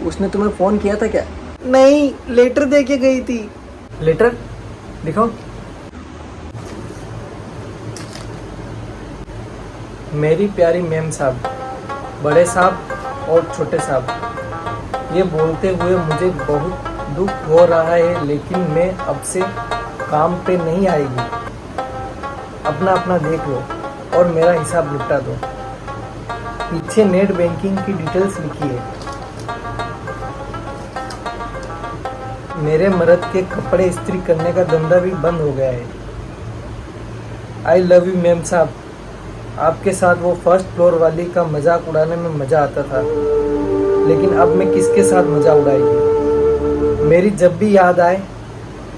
उसने तुम्हें फोन किया था क्या? नहीं, लेटर दे के गई थी। लेटर दिखाओ। मेरी प्यारी मैम साहब, बड़े साहब और छोटे साहब, ये बोलते हुए मुझे बहुत दुख हो रहा है, लेकिन मैं अब से काम पे नहीं आएगी। अपना अपना देख लो और मेरा हिसाब निपटा दो। पीछे नेट बैंकिंग की डिटेल्स लिखी है। मेरे मर्द के कपड़े इस्त्री करने का धंधा भी बंद हो गया है। आई लव यू मैम साहब। आपके साथ वो फर्स्ट फ्लोर वाली का मजाक उड़ाने में मजा आता था, लेकिन अब मैं किसके साथ मजा उड़ाएगी? मेरी जब भी याद आए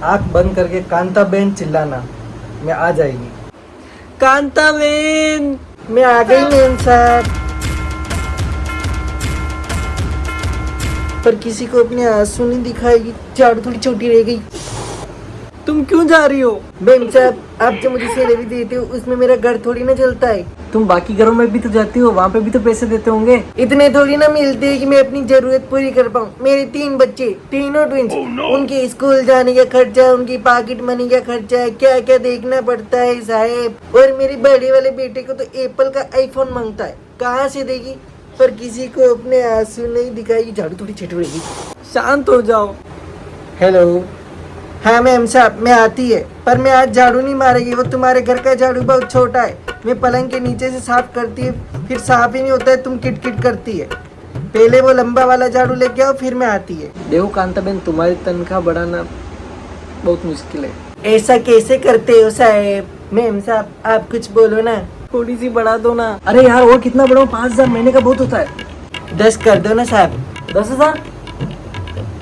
आंख बंद करके कांता बहन चिल्लाना, मैं आ जाएगी। कांता बहन, मैं आ गई मैम साहब। पर किसी को अपने आंसू नहीं दिखाएगी, झाड़ू थोड़ी छोटी रह गई। तुम क्यों जा रही हो? मैम साहब, आप जो मुझे सैलरी देते हो उसमें मेरा घर थोड़ी ना चलता है। तुम बाकी घरों में भी तो जाती हो, वहाँ पे भी तो पैसे देते होंगे। इतने थोड़ी ना मिलते हैं कि मैं अपनी जरूरत पूरी कर पाऊँ। मेरे 3 बच्चे, तीनों ट्विंस, उनके स्कूल जाने का खर्चा, उनकी पॉकेट मनी का खर्चा है, क्या क्या देखना पड़ता है साहब। और मेरे बड़े वाले बेटे को तो एप्पल का आईफोन मांगता है, कहाँ से देगी? पर किसी को अपने आंसू नहीं दिखाएगी, झाड़ू थोड़ी छोटी रहेगी। शांत हो जाओ। हेलो। हाँ मैम साहब, मैं आती है, पर मैं आज झाड़ू नहीं मारेगी। वो तुम्हारे घर का झाड़ू बहुत छोटा है, मैं पलंग के नीचे से साफ करती है, फिर साफ ही नहीं होता है, तुम किट किट करती है। पहले वो लंबा वाला झाड़ू लेके आओ, फिर मैं आती है। देखो कांता बहन, तुम्हारी तनख्वाह बढ़ाना बहुत मुश्किल है। ऐसा कैसे करते हो साहब? मैम साहब, आप कुछ बोलो ना, थोड़ी सी बढ़ा दो ना। अरे यार, और कितना बढ़ाऊं? 5,000 महीने का बहुत होता है। 10 कर दो ना साहब। 10,000?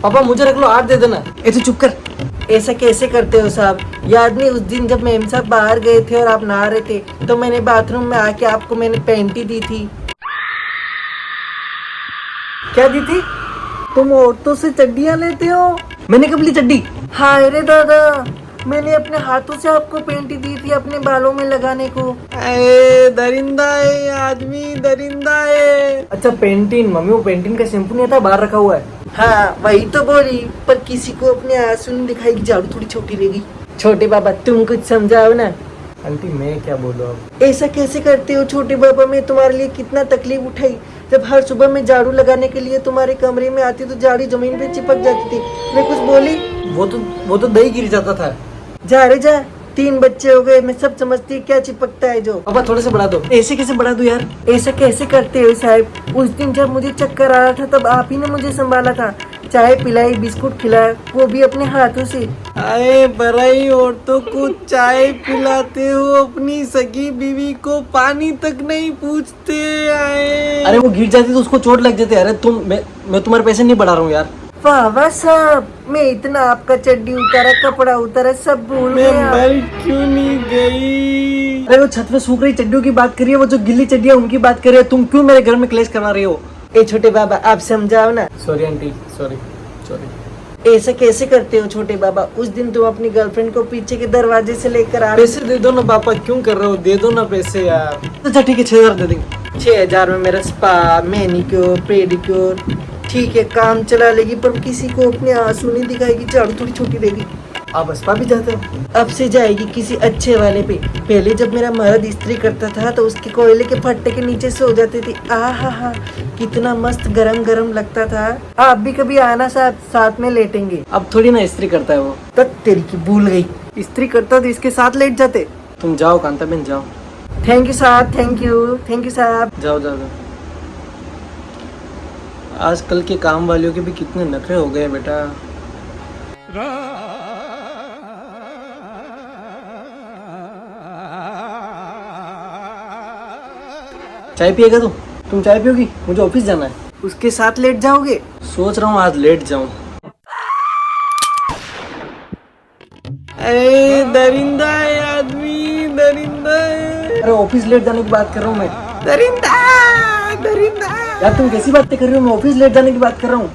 पापा मुझे रख लो, 8 दे देना। तो चुप कर। ऐसा कैसे करते हो साहब? याद नहीं उस दिन जब मैम साहब बाहर गए थे और आप नहा रहे थे, तो मैंने बाथरूम में आके आपको मैंने पैंटी दी थी। क्या दी थी? तुम औरतों से चड्डियां लेते हो? मैंने कब ली चड्डी? हाय रे दादा, मैंने अपने हाथों से आपको पैंटी दी थी अपने बालों में लगाने को। अरे दरिंदा है आदमी, दरिंदा है। अच्छा पेंटिन, मम्मी वो पेंटिन का शैम्पू नहीं था, बाहर रखा हुआ है। हाँ वही तो बोली, पर किसी को अपने आंसू नहीं दिखाएगी, झाड़ू थोड़ी छोटी रहेगी। छोटे बाबा, तुम कुछ समझाओ ना। आंटी मैं क्या बोलूं अब? ऐसा कैसे करते हो छोटे बाबा? मैं तुम्हारे लिए कितना तकलीफ उठाई, जब हर सुबह मैं झाड़ू लगाने के लिए तुम्हारे कमरे में आती तो झाड़ू जमीन पे चिपक जाती थी। मैं कुछ बोली? वो तो दही गिर जाता था। जा रे जा, 3 बच्चे हो गए, मैं सब समझती, क्या चिपकता है जो। पापा थोड़े से बढ़ा दो। ऐसे कैसे बढ़ा दूं यार? ऐसा कैसे करते हो साहब? उस दिन जब मुझे चक्कर आ रहा था तब आप ही ने मुझे संभाला था, चाय पिलाई, बिस्कुट खिलाया, वो भी अपने हाथों से। अरे बड़ाई औरतों को चाय पिलाते हो, अपनी सगी बीवी को पानी तक नहीं पूछते। आए अरे वो गिर जाती तो उसको चोट लग जाती। अरे मैं तुम्हारे पैसे नहीं बढ़ा रहा हूँ यार। वाह वाह साहब, मैं इतना आपका चड्डी उतारा, कपड़ा उतारा, सब भूल गया। मर क्यों नहीं गई? अरे वो छत पे सूख रही चड्डियों की बात करिए, वो जो गिल्ली चड्डी है उनकी बात करिए। तुम क्यों मेरे घर में क्लेश करवा रही हो? ए छोटे बाबा, आप समझाओ ना। Sorry aunty, sorry. ऐसा कैसे करते हो छोटे बाबा? उस दिन तुम अपनी गर्लफ्रेंड को पीछे के दरवाजे से लेकर आ रहे। पैसे दे दो ना पापा, क्यों कर रहे हो? दे दो ना पैसे यार। अच्छा ठीक है, 6,000 दे देंगे। 6,000 में मेरा स्पा, मैनिक्योर, पेडिक्योर, ठीक है, काम चला लेगी, पर किसी को अपने आंसू नहीं दिखाएगी, झाड़ू थोड़ी छोटी रहेगी। आप अस्पा भी जाते हो? अब से जाएगी किसी अच्छे वाले पे। पहले जब मेरा मर्द इस्त्री करता था तो उसके कोयले के फट्टे के नीचे सो जाती थी। आहा, कितना मस्त गरम गरम लगता था। आप भी कभी आना साहब, साथ में लेटेंगे। अब थोड़ी ना इस्त्री करता है वो। तक तेरी की भूल गई, इस्त्री करता तो इसके साथ लेट जाते। तुम जाओ कांता बहन, जाओ। थैंक यू साहब, थैंक यू साहब। जाओ। आजकल के काम वालियों के भी कितने नखरे हो गए बेटा। चाय पिएगा तुम चाय पियोगी? मुझे ऑफिस जाना है। उसके साथ लेट जाओगे? सोच रहा हूँ आज लेट जाऊं। अरे दरिंदा है आदमी, दरिंदा है। अरे ऑफिस लेट जाने की बात कर रहा हूँ मैं। दरिंदा। यार तुम कैसी बातें कर रही हो? मैं ऑफिस लेट जाने की बात कर रहा हूँ।